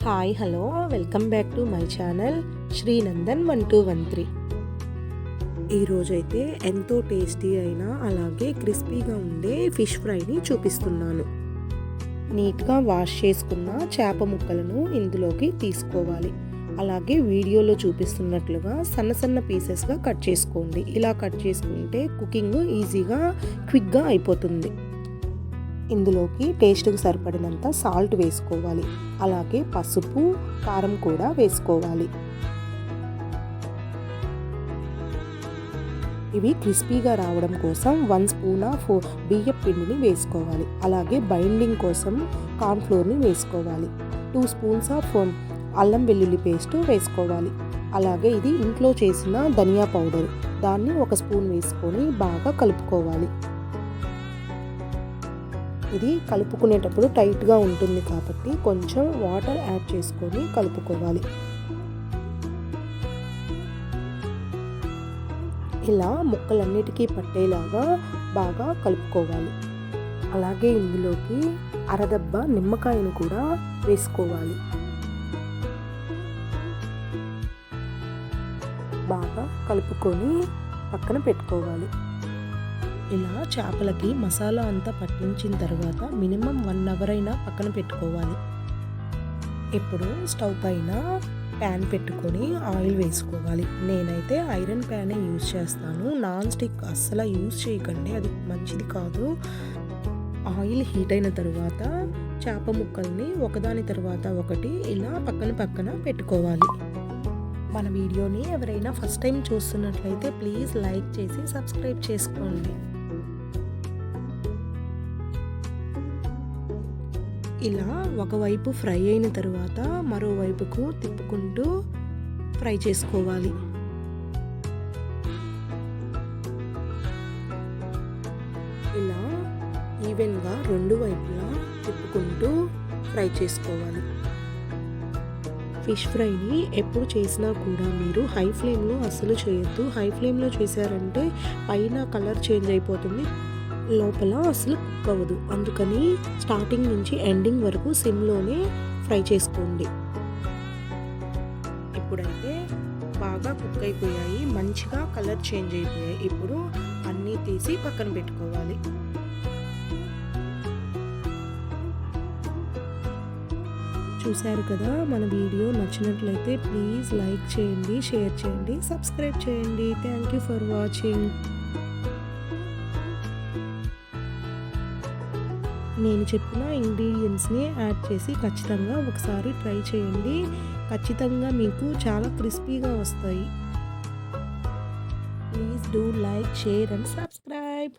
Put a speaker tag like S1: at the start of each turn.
S1: Hi hello welcome back to my channel Srinandan 1213. ఈరోజైతే ఎంతో tasty అయిన అలాగే క్రిస్పీగా ఉండే ఫిష్ ఫ్రైని చూపిస్తున్నాను. నీట్గా వాష్ చేసుకున్న చేప ముక్కలను ఇందులోకి తీసుకోవాలి. అలాగే వీడియోలో చూపిస్తున్నట్లుగా సన్న సన్న పీసెస్గా కట్ చేసుకోండి. ఇలా కట్ చేసుకుంటే కుకింగ్ ఈజీగా క్విక్గా అయిపోతుంది. ఇందులోకి టేస్ట్కి సరిపడినంత సాల్ట్ వేసుకోవాలి. అలాగే పసుపు, కారం కూడా వేసుకోవాలి. ఇవి క్రిస్పీగా రావడం కోసం 1 స్పూన్ ఆఫ్ బియ్యం పిండిని వేసుకోవాలి. అలాగే బైండింగ్ కోసం కార్న్ఫ్లోర్ని వేసుకోవాలి. 2 స్పూన్స్ ఆఫ్ అల్లం వెల్లుల్లి పేస్ట్ వేసుకోవాలి. అలాగే ఇది ఇంట్లో చేసిన ధనియా పౌడర్, దాన్ని 1 స్పూన్ వేసుకొని బాగా కలుపుకోవాలి. ఇది కలుపుకునేటప్పుడు టైట్గా ఉంటుంది కాబట్టి కొంచెం వాటర్ యాడ్ చేసుకొని కలుపుకోవాలి. ఇలా ముక్కలన్నిటికీ పట్టేలాగా బాగా కలుపుకోవాలి. అలాగే ఇందులోకి అరదబ్బ నిమ్మకాయను కూడా వేసుకోవాలి. బాగా కలుపుకొని పక్కన పెట్టుకోవాలి. ఇలా చేపలకి మసాలా అంతా పట్టించిన తర్వాత మినిమం 1 అవర్ అయినా పక్కన పెట్టుకోవాలి. ఇప్పుడు స్టవ్ పైన ప్యాన్ పెట్టుకొని ఆయిల్ వేసుకోవాలి. నేనైతే ఐరన్ ప్యానే యూజ్ చేస్తాను. నాన్ స్టిక్ అస్సలు యూజ్ చేయకండి, అది మంచిది కాదు. ఆయిల్ హీట్ అయిన తర్వాత చేప ముక్కల్ని ఒకదాని తర్వాత ఒకటి ఇలా పక్కన పెట్టుకోవాలి. మన వీడియోని ఎవరైనా ఫస్ట్ టైం చూస్తున్నట్లయితే ప్లీజ్ లైక్ చేసి సబ్స్క్రైబ్ చేసుకోండి. ఇలా ఒకవైపు ఫ్రై అయిన తర్వాత మరోవైపుకు తిప్పుకుంటూ ఫ్రై చేసుకోవాలి. ఇలా ఈవెన్గా 2 వైపులా తిప్పుకుంటూ ఫ్రై చేసుకోవాలి. ఫిష్ ఫ్రైని ఎప్పుడు చేసినా కూడా మీరు హై ఫ్లేమ్లో అస్సలు చేయొద్దు. హై ఫ్లేమ్లో చేశారంటే పైన కలర్ చేంజ్ అయిపోతుంది, లోపల అసలు కుక్ అవ్వదు. అందుకని స్టార్టింగ్ నుంచి ఎండింగ్ వరకు సిమ్లోనే ఫ్రై చేసుకోండి. ఇప్పుడైతే బాగా కుక్ అయిపోయాయి, మంచిగా కలర్ చేంజ్ అయిపోయాయి. ఇప్పుడు అన్నీ తీసి పక్కన పెట్టుకోవాలి. చూశారు కదా, మన వీడియో నచ్చినట్లయితే ప్లీజ్ లైక్ చేయండి, షేర్ చేయండి, సబ్స్క్రైబ్ చేయండి. Thank you for watching. నేను చెప్పిన ఇంగ్రీడియంట్స్ని యాడ్ చేసి ఖచ్చితంగా ఒకసారి ట్రై చేయండి. ఖచ్చితంగా మీకు చాలా క్రిస్పీగా వస్తాయి. Please do like, share and subscribe.